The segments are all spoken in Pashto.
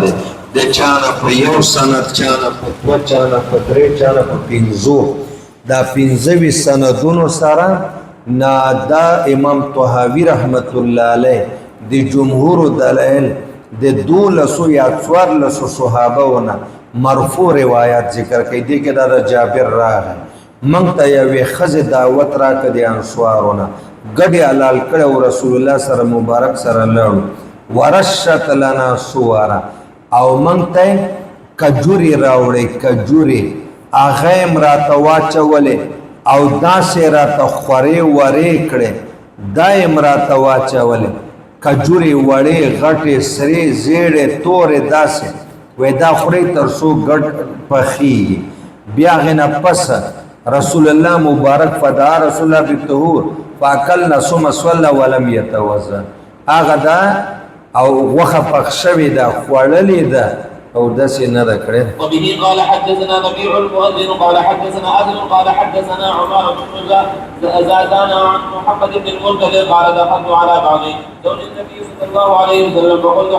دی د چانه په یو سند چانه په دوه چانه په درې چانه په پنځو دا پنځه سندونو سره دا امام طحاوي رحمت الله علیه د جمهور دلایل د 12 یا 14 صحابهونه مرفوع روایت ذکر کوي دي کې دا جابر راغی مونږ ته یوې ښځې دعوت راکړه د انصارونه ګډې حلال کړی رسول الله سره مبارک سره لاړو ورشت لنا صوره او مونږ ته کجوري راوړې کجوري هغه یې راته واچولې او داسې راته خورې ورې کړې دا یې راته واچولې کجوري وړې غټې سرې زیړې تورې داسې وای دا خوري تر څو ګډ پخېږي بیا هغې نه پس رسول الله مبارک فدعا رسول الله بالطهور فاکلنا ثم صلى ولم يتوضا هغه دا او غوښه پخ شوې ده خوړلې ده او داسې نه ده کړې وبه قال حدثنا نبيع المؤذن قال حدثنا عدل قال حدثنا عمر بن زادان عن محمد بن المنكدر قال دخلت على بعض زوج النبي صلى الله عليه وسلم فقلت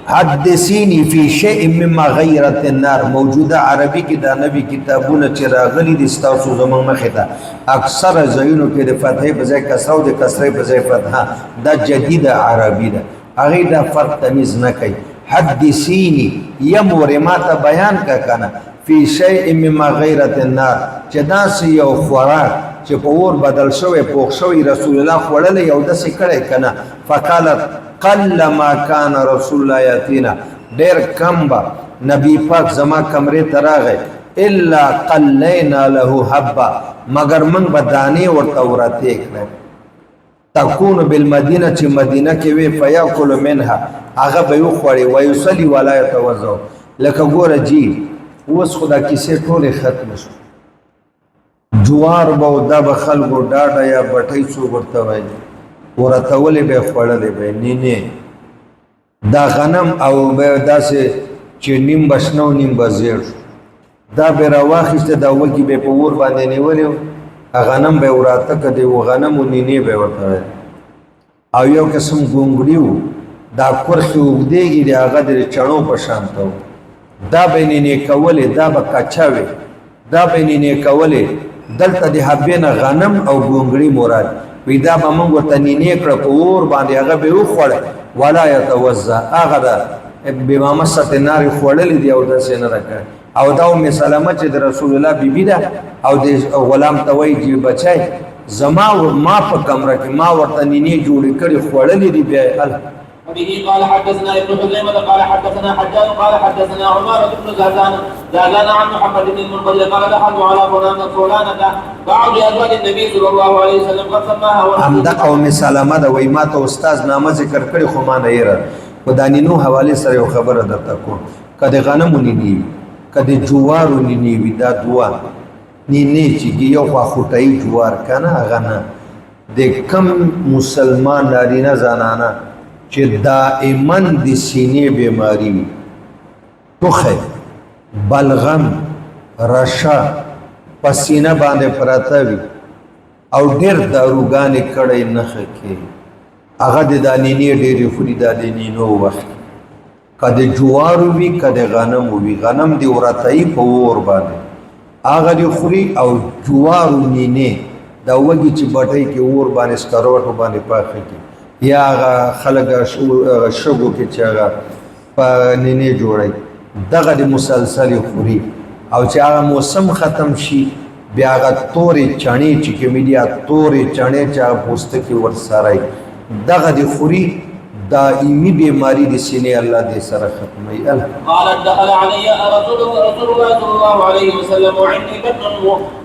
حدثيني في شيء مما غيرت النار موجوده عربي کې دا نبی کتابونه چې راغلي دي ستاسو زمونږ مخې ته اکثر ځایونو کې د فتحې په ځای کسره او د کسرې په ځای فتحه دا جدیده عربي ده هغې دا فرق تمیز نه کوي حدثیني یمورې ما ته بیان که کنه فی شیء مما غیرت النار چې داسې یو خوراک چې په اور بدل شوی پوخ شوی رسول الله خوړلی یو داسې کړی که نه فقالت قل ما کان رسول الله یاتینا ډېر کم به نبی پاک زما کمرې ته راغی الا قلینا له حبه مگر موږ به دانې ورته وراتې کړی تكون بالمدینه چې مدینه کې وي فیاکل منها هغه به یې وخوړي ویصلي ولا یتوضا لکه ګوره جی اوس خو دا کیسې ټولې ختمې شو جوار به دا به خلکو ډاډه یا بټۍ څوک ورته وایي ورتولې به یې خوړلې به یې دا غنم او به داسې چې نیم به شنه او نیم به زیړ شو دا به یې راواخیسته دا وږي به یې په اور باندې نیولې غنم به وراته که دی و غنم و نینې به ورته ویل او یو قسم ګونګړي و دا کرښې اوږدېږي د هغه د چڼو په شان ته دا به یې نینې کولې دا به کچه وې دا به یې نینې کولې دلته د حبې نه غنم او ګونګړي مراد وي دا به موږ ورته نینې کړه په اور باندې هغه به یې وخوړی ولا یتوضا هغه د بمامست نارې خوړلې دي او داسې نه ده کړی او دا ام سلمه چې د رسول الله بیبي ده او د غلام ته وایي چې بچی زما ما په کمره کې ما ورته نینې جوړې کړې خوړلې دي بیا یې وبه قال حدثنا ابن خزيمة قال حدثنا حجاج قال حدثنا عمارة بن زادان عن محمد بن المنكدر قال دخلت على فلانة بعض ازواج النبي صلى الله عليه وسلم قد سماها همدغه ام سلمه ده وایي ما ته استاد نامه ذکر کړی خو ما نه یې په دا نینو حوالې سره یو خبره درته کوم که د غنمو نینې وي که د جوارو نینې وي دا دوه نینې چې یو خوا خوټایي جوار که نه هغه نه د کم مسلمان نارینه زنانه چې دائما د سینې بیماری وي ټوخی بلغم رشه په سینه باندې پراته وي او ډېر داروګانې کړی نښه کوي هغه د دا نینې ډېرې خوري دا د نینو وخت که د جوارو وي که د غنمو وي غنم د ورتایي په اور باندې هغه د خوري او جوارو نینې دا وږي چې بټۍ کې اور باندې سکروټو باندې پاخه کړي یا هغه خلک شګو کې چې هغه په نینې جوړوي دغه د مسلسل خوري او چې هغه موسم ختم شي بیا هغه تورې چڼې چې کومې دي تورې چڼې چې هغه پوستکي ورسره دغه د خوري دائمی بیماری د سینې الله دې سره ختموي قال دخل علي رسول الله صلى الله عليه وسلم وعندي بطن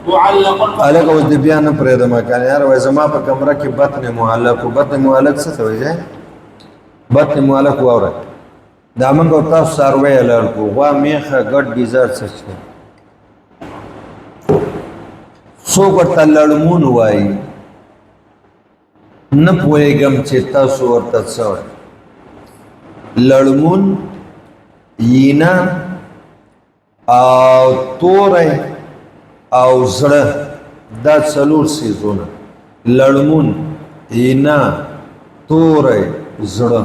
معلق الګ اوس د بیا نه پرېږدم کنه یار وای زما په کمره کې بطن معلق او بطن معلق څه ته وایي بطن معلق واوره دا موږ تاسو سروي لړکو غوا میخه ګډ ډیزر څه څوک ورته لړمون وایي نه پوهېږم چې تاسو ورته څه وایي لړمون یینا او توری او زړه دا څلور څیزونه لړمون یینا توری زړه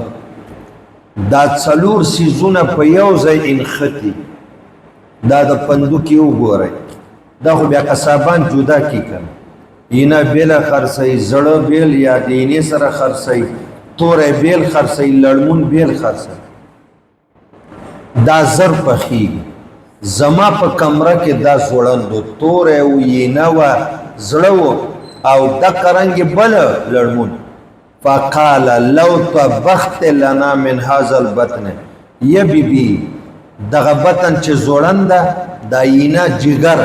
دا څلور سیزونه په یو ځای انختی دا د پندوکي وګورئ دا خو بیا قصابان جدا کی کړه اینا بیل خرڅي زړه بیل یا دیني سره خرڅي تورې بیل خرڅي لړمون بیل خرڅي دا زر پخی زما په کمره کې دا زوړندو تورې او اینا و زړه او د کرنګ بل لړمون فقال لو طبخت لنا من هذا البطن یا بیبي دغه بطن چې زوړنده دا اینا جګر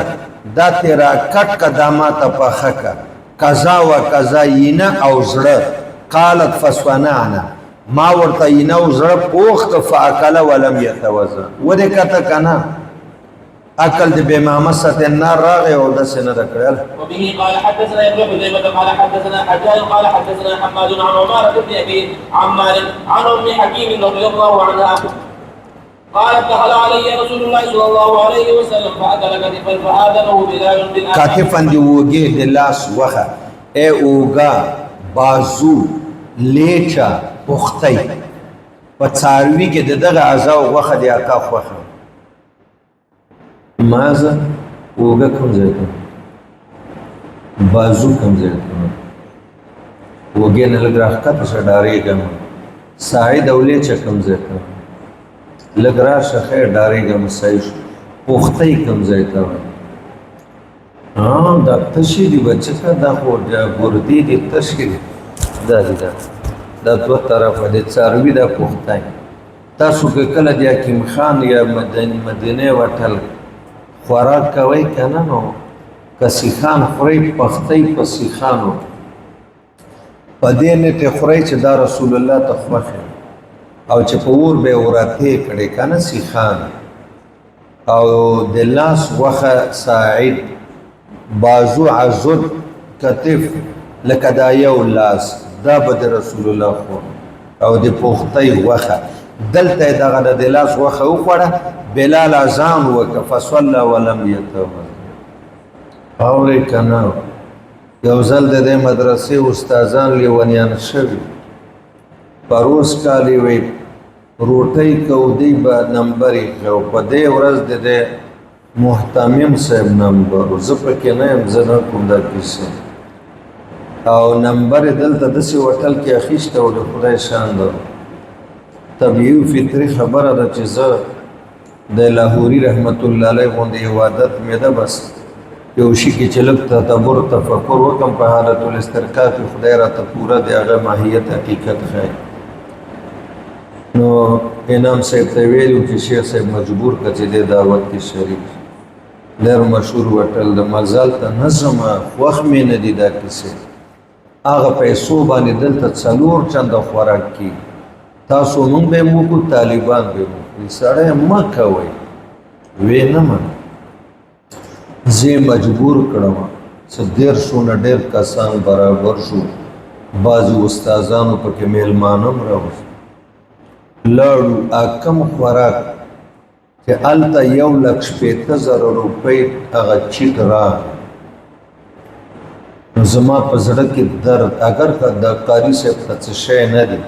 دا تیرا کټ قدامات په خکا قضا و قضا اینا او زړه قالت فسنعنا ما ورته اینا او زړه پوخت فاکل ولم يتوزا وده کته کنا اکل د بمامه ست النار راغه او د سن رکړل وبه قال حدثنا ابن حذيفه قال حدثنا حجاج قال حدثنا حماد عن عمارة بن ابي عمار عن ام حكيم رضي الله عنها قالت دخل علي رسول الله صلى الله عليه وسلم فاكل كتفا فآذنه بلال بن کاتفن دی وګه د لاس وخه ای اوګه بازو لیچا پختای په څاروي کې دغه اعضاء وخه دی اکاف وخه مازه اوګه کوم ځای ته بازو کوم ځای ته وګه نه لګراخ کته شډارې کوم ساعد اولې چ کوم ځای ته لګرا شخه ډارې کوم سایش پختای کوم ځای ته دا تشی دی بچکا دا خو ګردی دی تشی دا دو طرفه د څاروي د پختای تاسو کله د حکیم خان یا مدینه وټل خوراک کوي کنه نو کسی خان خوري پختای پسی خانو پدې نه ته خوري چې دا رسول الله تخوخه او چې په ور به ورته کړي کنه سی خان او د لاس وخه ساعد بازو عزد کتف لکه دا یو لاس دا بد رسول الله خو او د پختای وخه دلته دغه د لاس وخه وخوړه بلال اذان وک فصلى ولم يتوضا اورې کنه یو ځل د مدرسې استادان لیونیان شوی پروس کالی وی روټۍ کودی با نمبر یو په دې ورځ د محتمم صاحب نمبر زه پکې نه يم زنه کوم دا کیسه او نمبر دلته د سی وټل کې اخیشته او د خدای شان ده طبيعي فطري خبره ده چې زه د لاهوري رحمت الله علیه باندې عبادت مې ده بس یو شي کې چې لږ تدبر تفکر وکم په حالت الاسترقاق خدای را ته پورا د هغه ماهیت حقیقت ښایي نو انعام صاحب ته ویلو چې شیخ صاحب مجبور کړ چې د دعوت کې شریک ډېر مشهور وټل د مزال ته نظم وخت مې نه دی دا کیسه هغه پیسو باندې دلته څلور چنده خوراک کی تاسو مونږ به مو کو طالبان به مو سړی ما کوي وینم زه مجبور کړم چې ډېر شونه ډېر کسان برابر شو بعضی استادانو پکې میلمانم راوځي لړو اکم خوراک چې الته 1,50,000 روپۍ هغه چیټ را زما په زړه کې درد اگر که د قاری صاحب ته څه شی نه دی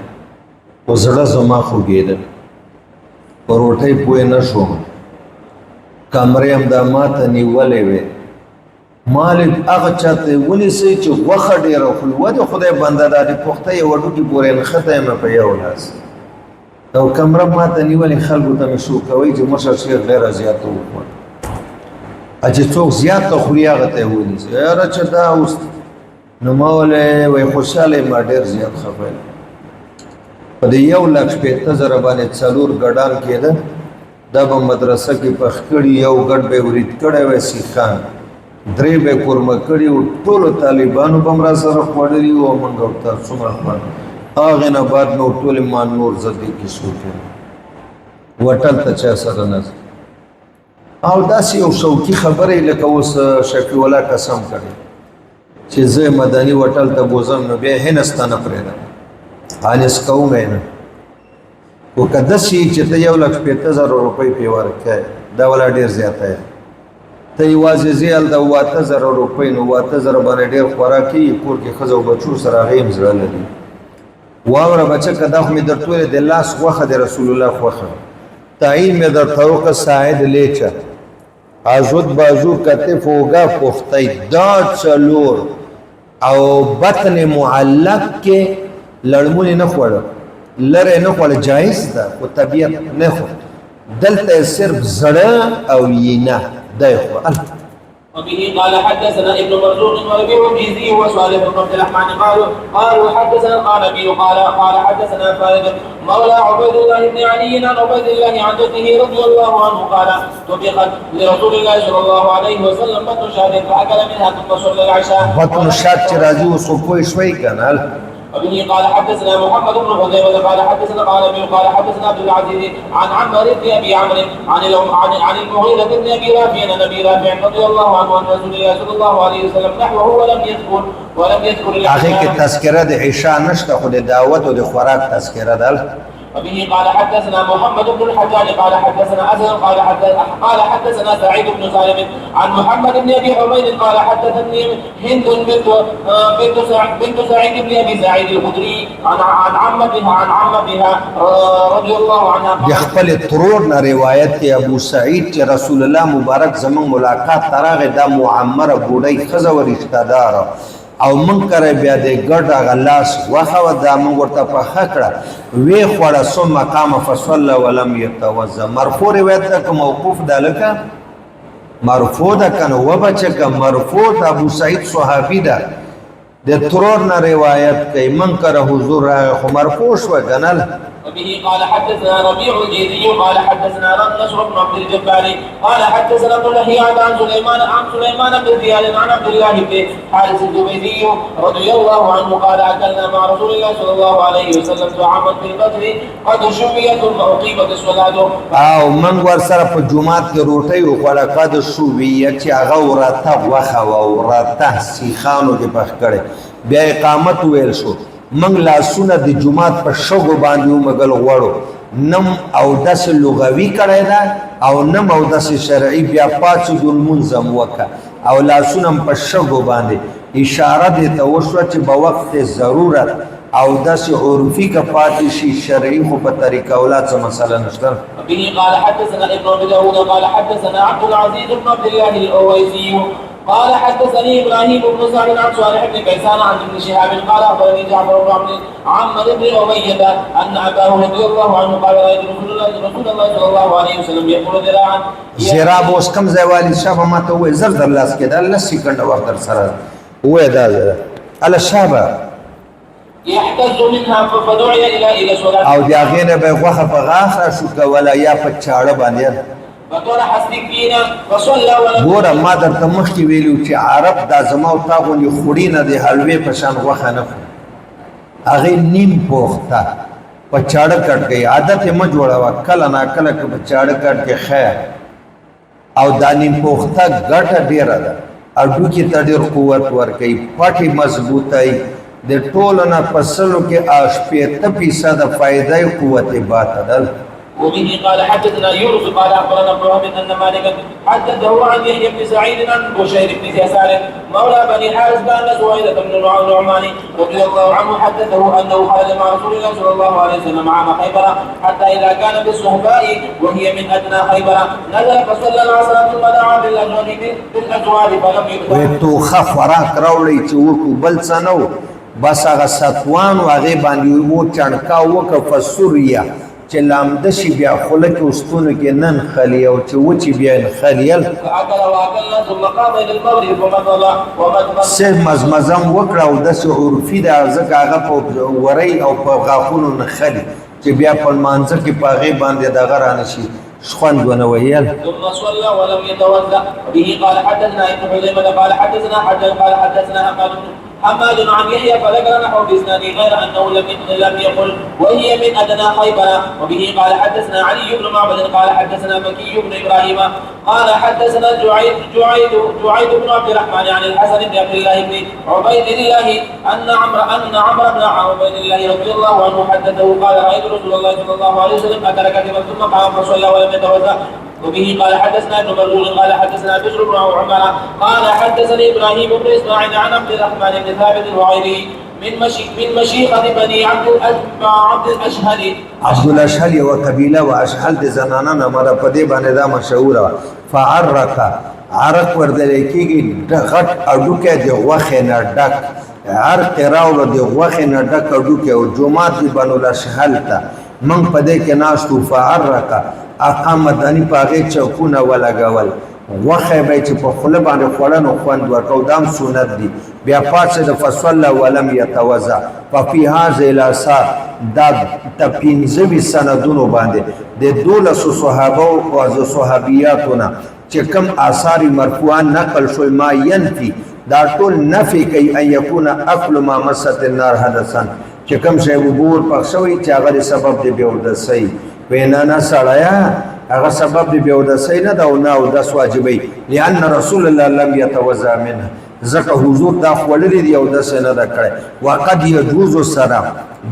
په زړه زما خوږېده په روټۍ پوه نه شوم کمرې هم دا ماته نیولې وې مال هغه چاته ونیسئ چې غوښه ډېره خوري ولې خدای بنده دا د پخته یې وډوکي پورې نښتی یم په یو لاس او کمره ماته نیولې خلکو ته مې شو کوئ چې مشر شیخ ډېره زیاته وخوړه چې څوک زیاته خوري هغه ته یې ونیسئ یاره چې دا اوس نو ما ولې وایي خوشحاله یم ډېر زیات خفه یم په د 1,50,000 باندې 4 ګډان کېده دا به مدرسه کې پخ کړي یو ګډ به ورید کړی وی سیخان 3 به قورمه کړي او ټولو طالبانو به هم را سره خوړلي وو موږ ورته څومره خوړل هغې نه بعد مې ټولې ما نور زه دې کې سوچم وټل ته چا سره نه او داسې یو شوقي خبرې لکه اوس شفیع الله قسم کړی چې زه مدني وټل ته بوزم نو بیا هندستانه پرېږدم انس کوم نه او کده شي چې ته 1,50,000 روپۍ په ورکې دا ولا ډیر زیاته ته یوازې زیل د 8,000 روپۍ نو 8,000 باندې ډیر خوراکي کور کې خزو بچو سره غیم زړه لري واوره بچه کدا خو می در ټول د لاس خوخه د رسول الله خوخه تعین می در توقع ساعد لیچا ازود بازو کتف وگا پختی دا چلور او بطن معلق کې لړمون نه خوړ لره نه خوړ جایز ده او طبیعت نه خوړ دلته صرف زړه او ینا ده خو وبه قال حدثنا ابن مرزوق وربيع الجيزي وصالح بن عبد الرحمن قالوا حدثنا القعنبي قال حدثنا خالد مولى عبيد الله بن علي عن عبيد الله عن جده رضي الله عنه قال طبخت لرسول الله صلى الله عليه وسلم بطن شهر فاكل منها ثم صلى العشاء. بطن الشهر چې راځي اوس خو شوي کنه. وبه قال حدثنا محمد بن خزيمة قال حدثنا القعنبي قال حدثنا عبد العزيز عن عمرو بن ابي عمرو عن المغيرة بن ابي رافع عن ابي رافع رضي الله عنه عن رسول الله صلى الله عليه وسلم نحوه ولم يذكر هغه کې تذکرہ د عشاء نشته خو د دعوت او د خوراک تذکرہ ده. وبه قال حدثنا محمد بن الحجاج قال حدثنا أزهر قال حدثنا سعيد بن سالم عن محمد بن ابي حميد قال حدثني هند بنت سعيد بن ابي سعيد الخدري عن عمتها رضي الله عنها د خپل ترور نه روایت کې ابو سعید چې رسول الله مبارک زمون ملاقات تراغه د معمر بوډۍ خزه ورشتہ دار او من کرے بیا د ګډ غلاس واخو د من ورته په خکړه وی خوړه ثم قام فصلى ولم يتوضا. مرفوع روایت ده موقوف ده لکه مرفوع ده کنه وبچک مرفوع ابو سعید صحابی ده د ترور نه روایت کوي من کرے حضور خو مرفوع شو کنه. وبه قال حدثنا ربيع الجيزي قال حدثنا نصر بن عبد الجبار قال حدثنا ابن لهيعة عن سليمان بن زياد عن عبد الله بن حارث الزبيدي رضي الله عنه قال اكلنا مع رسول الله صلى الله عليه وسلم طعاما في البدر قد شويت ثم اقيمت الصلاه. او من ور سره په جمعات کې روټي او خړه قد شویت چې هغه ورته واخو او ورته سیخانو کې پخ کړي بیا اقامت ویل شو. من لاسونه د جمعات په شګو باندې مګل غوړو نم او داس لغوي کړه دا او نم او داس شرعي بیا پاتې د منظم وکا او لاسونه په شګو باندې اشاره دې ته وشو چې په وخت ضرورت او داس عرفي کا پاتې شي شرعي خو په طریقه اولاد څه مسله نشته. به قال حدثنا ابن ابي داود قال حدثنا عبد العزيز بن عبد الله الاويسي قال حدثني ابراهيم بن سعد عن صالح بن كيسان عن ابن شهاب قال اخبرني جعفر بن عمرو بن اميه ان اباه رضي الله عنه قال رايت رسول الله صلى الله عليه وسلم يقول ذراعا زراب اوس کم ځوالي شابه ماته وې زر در لاس کې دا لسی کنده وخت در سره وې دا ال شابه يحتز منها فدعي الى صلاه او دا غینه به غوخه په غاخه شو کولا یا په چاړه باندې فطرح السكين فصلى ولم ګوره ما درته مخکې ویلو چې عرب دا زما او تا غونې خوړي نه د حلوې په شان غوښه نه خوري هغې نیم پوخته په چاړه کټ کوي عادت یې مه جوړوه کله ناکله که په چاړه کټ کې خیر او دا نیم پوخته ګټه ډېره ده هډوکي ته ډېر قوت ورکوي پټې مضبوطوي د ټولو نه په سلو کې 80% فایده قوت باته ده. وبه قال حدثنا يونس قال اخبرنا ابن وهب ان مالكا حدثه عن يحيى بن سعيد عن بشير بن يسار مولى بني حارث بان زهيرة بن النعمان رضي الله عنه حدثه انه خرج مع رسول الله صلى الله عليه وسلم عام خيبر حتى اذا كان بالصهباء وهي من ادنى خيبر نزل فصلى العصر ثم دعا بالازواج فلم يؤذن. توخه خوراک راوړی چې وکړو بل څه نه و بس هغه ستوان و هغې باندې و چڼکا وکړه فسوریا چې لامده شي بیا خوله کې وستونو کې نن خلي او چې وچې بیا نخلیل سه مزمزم وکړه او داسې عرفي ده ځکه هغه په ورۍ او په غاښونو نخلي چې بیا په لمانځه کې په هغې باندې دغه رانه شي خوند ونه ویل. ثم صلى ولم يتوضا. به قال حدثنا ابن حزيمة قال حدثنا حجاج قال حدثنا حماد عن يحيى فذكر نحو باسناده غير انه لم يقل وهي من ادنى خيبر. وبه قال حدثنا علي بن معبد قال حدثنا مكي بن ابراهيم قال حدثنا جعيد بن عبد الرحمن عن الحسن بن عبد الله بن عبيد الله ان عمرو بن عبيد الله رضي الله عنه حدثه قال رايت رسول الله صلى الله عليه وسلم اكل كتفا ثم قام فصلى ولم يتوضا. وبه قال حدثنا ابن مرزوق قال حدثنا بشر بن عمر قال حدثني ابراهيم بن اسماعيل عن عبد الرحمن بن ثابت الوعيري من مشيخة بني عبد الأشهل. عبد الاشهل یو قبیله و اشهل د زنانه مره په دې باندې دا مشهوره فعرق عرق وردل کېږي غټ اډوکه د غوښې نه ډک عرق راوړو د غوښې نه ډک اډوکه او جمعات بنو الاشهل ته من په دې کې ناشتو فعرق اقام مدني پاغه چوکونه ولګول غوښه به چې په خله باندې خوړنو خوند ورکو دام سنت دي بیا پاتې د فصل ولم يتوزع ففي هذا الاثار دا تپینځوي سندونو باندې د 12 صحابه او صحابياتونه چې کوم آثار مرفوعان نقل شوی ما ينفي دا ټول نفي کوي ان يكون اكل ما مست النار حدثا چې کوم شی وګور پښوي چې هغه سبب دی بيودسي وینا نه سړیا هغه سبب دی بيودسي نه دا او نه او د واجبي لئن رسول الله لم يتوزع منه زکه حضور دا خولل دی او د سنه دا کړي وقد يجوز سره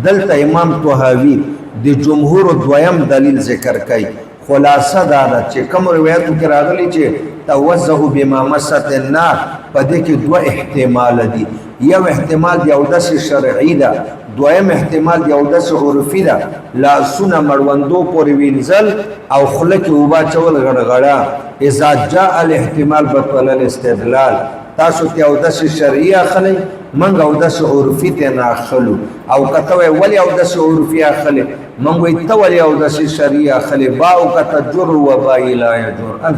دلته امام طحاوی د جمهور دویم دلیل ذکر کوي خلاصه دا ده چې کوم روایتو کې راغلي چې توزع بما مست النار په دې کې دوه احتمال دي یو احتمال دی او د شرعي ده دویم احتمال دی او د عرفي ده لا سن مړوندو پورې وینځل او خله کې وبا چول غړغړا اذا جاء الاحتمال بطل الاستدلال تاسو ته او د شرعي اخلي منګ او د عرفي ته نه اخلو او کته ولی او د عرفي اخلي منګ وي ته ولی او د شرعي اخلي با او کته جر و با لا يجر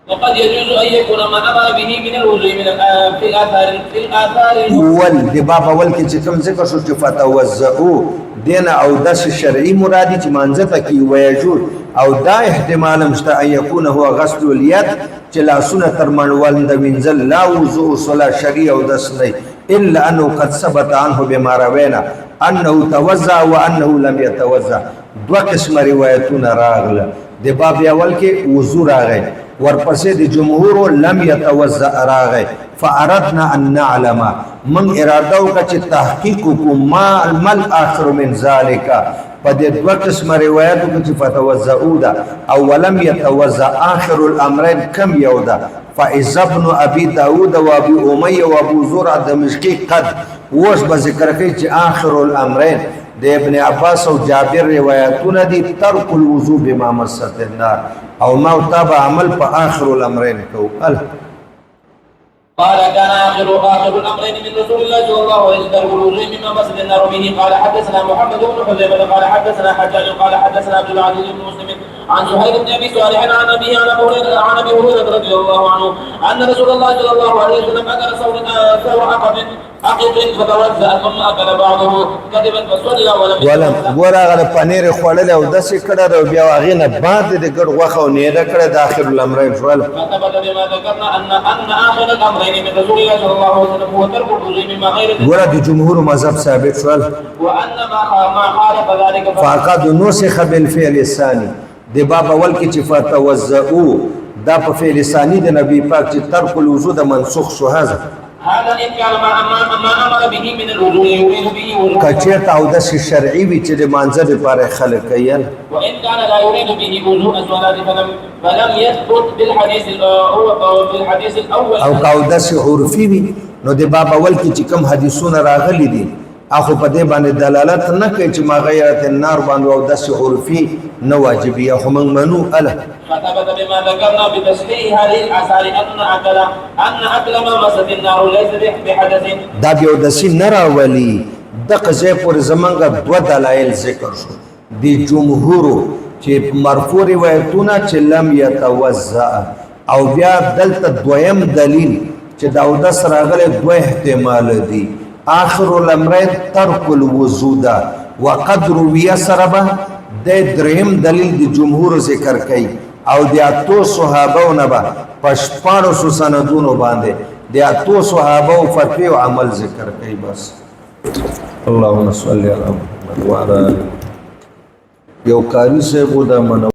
وقد يجوز ان يكون ما امر به من الوضوء من في الاثار ول د باب اول کې چې کوم ذکر شو چې فتوزعوا دین او د شرعي مرادي چې منځته کې ويجوز او دا احتمال مشته ان يكون هو غسل اليد چې لا سنه ترمنول د منزل لا وضوء صلاه شرعي او د سنه الا انه قد ثبت عنه بما روينا انه توزع وانه لم يتوزع دو قسم روایتونه راغله د باب اول کې وضو راغی ورپسې د جمهور لم يتوزع راغی فاردنا ان نعلم من اراده وکړه چې تحقیق ما المل اخر من ذلك په دې دوه قسم روایتو کې چې فتوزعوا ده او ولم يتوزع اخر الامرين كم یو ده فاذا ابن ابي داود وابي اميه وابو زرع دمشقي قد وش به ذکر کوي چې اخر الامرين د ابن عباس او جابر روایتونه دي ترک الوضوء بما مست النار او ما تابع عمل په اخر الامرين کو قال كان اخر الامرين من رسول الله صلى الله عليه وسلم ترك الوضوء مما مسجد النار به قال حدثنا محمد بن حذيفه قال حدثنا حجاج قال حدثنا عبد العزيز بن مسلم عن زهير بن ابي صالح عن ابي هريره رضي الله عنه ان رسول الله صلى الله عليه وسلم اكل ثور عقب فتوزع ثم اكل بعضه كذبا فصلى ولم ورغه پنیر خوړل او د سکړه او بیا هغه نه بعد د ګډ غوخه او نه کړه د اخر الامرين شول فثبت بما ذكرنا ان اخر الامرين من رسول الله صلى الله عليه وسلم هو ترك الوضوء مما غير ګوره د جمهور مذهب ثابت شول وان ما خالف ذلك فقد نسخ بالفعل الثاني د باب اول کې چې فتوزعوا دا په فعل ثاني د نبی پاک چې ترک الوضوء د منسوخ شو هذا ان كان ما امر به من الوضوء يريد به وضوء کچه او د شرعي وی چې د مانځه لپاره خلق کوي وان كان لا يريد به وضوء الصلاه فلم يثبت بالحديث الاول او قاعده عرفي وی نو د باب اول کې چې کوم حدیثونه راغلي دي اخو په دې باندې دلالت نه کوي چې ما غیرت النار باندې او د عرفي نه واجبي خو من منو اله فثبت بما ذكرنا بتصحيح هذه الاثار ان اكل ما مسد النار ليس بحدث دا یو د سین راولي د قضې پر زمنګ دوه دلایل ذکر شو د جمهور چې مرفوع روایتونه چې لم يتوزع او بیا دلته دویم دلیل چې داود سره غل دوه احتمال دي آخر الامرين ترك الوضوء وقد روي سربا د درهم دلیل د جمهور ذکر کوي او د اتو صحابه نه با پشپارو سندونو باندې د اتو صحابه فتوی او عمل ذکر کوي بس اللهم صل علی محمد وعلى یو کاری سے بودا من